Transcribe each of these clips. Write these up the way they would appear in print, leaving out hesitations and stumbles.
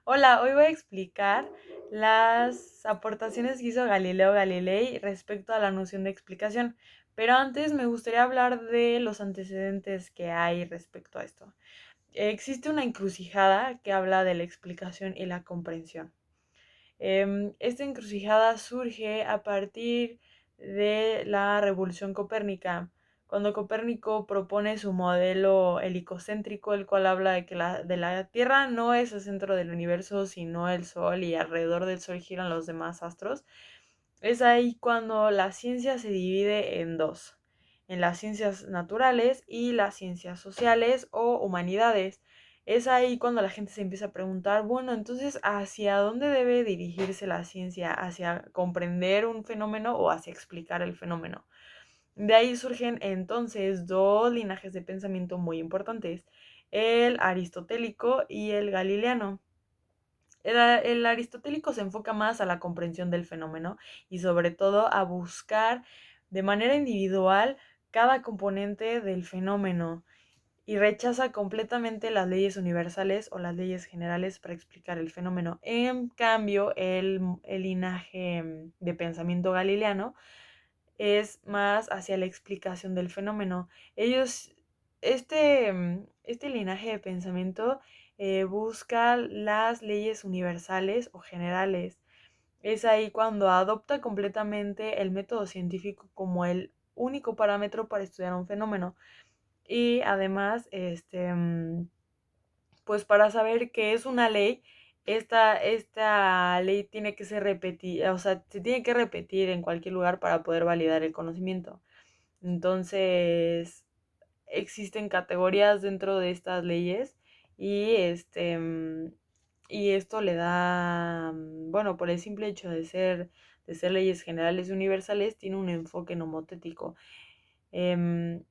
Hola, hoy voy a explicar las aportaciones que hizo Galileo Galilei respecto a la noción de explicación, pero antes me gustaría hablar de los antecedentes que hay respecto a esto. Existe una encrucijada que habla de la explicación y la comprensión. Esta encrucijada surge a partir de la revolución copérnica, cuando Copérnico propone su modelo helicocéntrico, el cual habla de que la Tierra no es el centro del universo, sino el Sol, y alrededor del Sol giran los demás astros. Es ahí cuando la ciencia se divide en dos, en las ciencias naturales y las ciencias sociales o humanidades. Es ahí cuando la gente se empieza a preguntar, bueno, entonces, ¿hacia dónde debe dirigirse la ciencia? ¿Hacia comprender un fenómeno o hacia explicar el fenómeno? De ahí surgen entonces dos linajes de pensamiento muy importantes, el aristotélico y el galileano. El aristotélico se enfoca más a la comprensión del fenómeno y sobre todo a buscar de manera individual cada componente del fenómeno y rechaza completamente las leyes universales o las leyes generales para explicar el fenómeno. En cambio, el linaje de pensamiento galileano es más hacia la explicación del fenómeno. Ellos, este linaje de pensamiento busca las leyes universales o generales. Es ahí cuando adopta completamente el método científico como el único parámetro para estudiar un fenómeno. Y además, pues para saber qué es una ley, esta ley tiene que ser repetida, o sea, se tiene que repetir en cualquier lugar para poder validar el conocimiento. Entonces, existen categorías dentro de estas leyes y y esto le da, bueno, por el simple hecho de ser leyes generales y universales, tiene un enfoque nomotético. Em,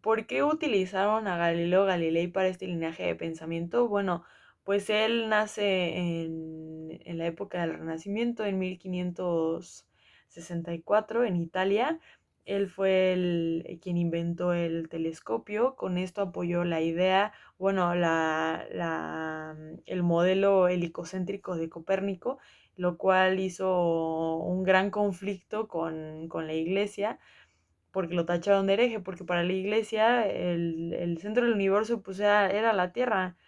¿Por qué utilizaron a Galileo Galilei para este linaje de pensamiento? Bueno, pues él nace en la época del Renacimiento, en 1564, en Italia. Él fue quien inventó el telescopio. Con esto apoyó la idea, bueno, el modelo helicocéntrico de Copérnico, lo cual hizo un gran conflicto con la iglesia porque lo tacharon de hereje, porque para la iglesia el centro del universo pues era la Tierra.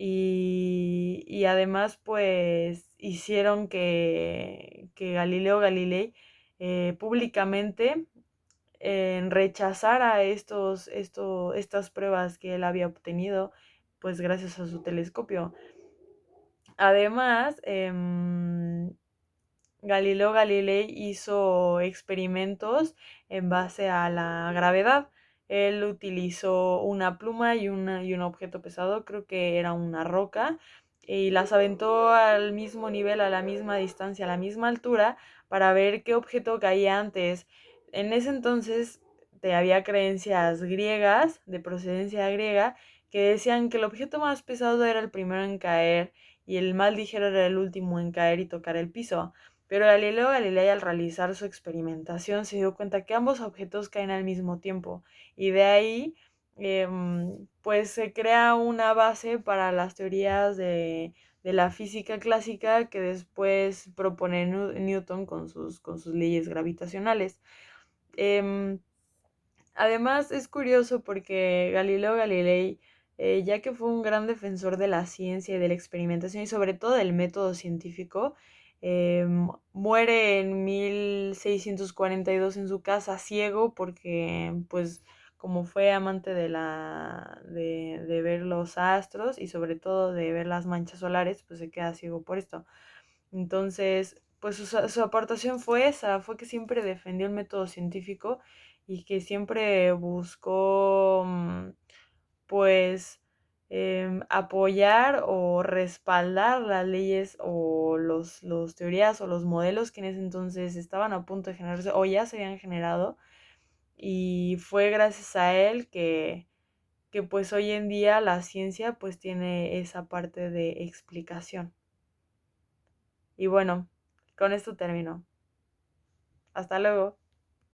Y además pues hicieron que Galileo Galilei públicamente rechazara estas pruebas que él había obtenido pues gracias a su telescopio. Además, Galileo Galilei hizo experimentos en base a la gravedad. Él utilizó una pluma y un objeto pesado, creo que era una roca, y las aventó al mismo nivel, a la misma distancia, a la misma altura, para ver qué objeto caía antes. En ese entonces había creencias griegas, de procedencia griega, que decían que el objeto más pesado era el primero en caer y el más ligero era el último en caer y tocar el piso. Pero Galileo Galilei al realizar su experimentación se dio cuenta que ambos objetos caen al mismo tiempo y de ahí pues se crea una base para las teorías de la física clásica que después propone Newton con sus leyes gravitacionales. Em, Además es curioso porque Galileo Galilei, ya que fue un gran defensor de la ciencia y de la experimentación y sobre todo del método científico, muere en 1642 en su casa ciego porque pues como fue amante de ver los astros y sobre todo de ver las manchas solares, pues se queda ciego por esto. Entonces, pues su aportación fue esa, fue que siempre defendió el método científico y que siempre buscó, pues, apoyar o respaldar las leyes o los teorías o los modelos que en ese entonces estaban a punto de generarse o ya se habían generado. Y fue gracias a él que pues hoy en día la ciencia pues tiene esa parte de explicación. Y bueno, con esto termino. Hasta luego.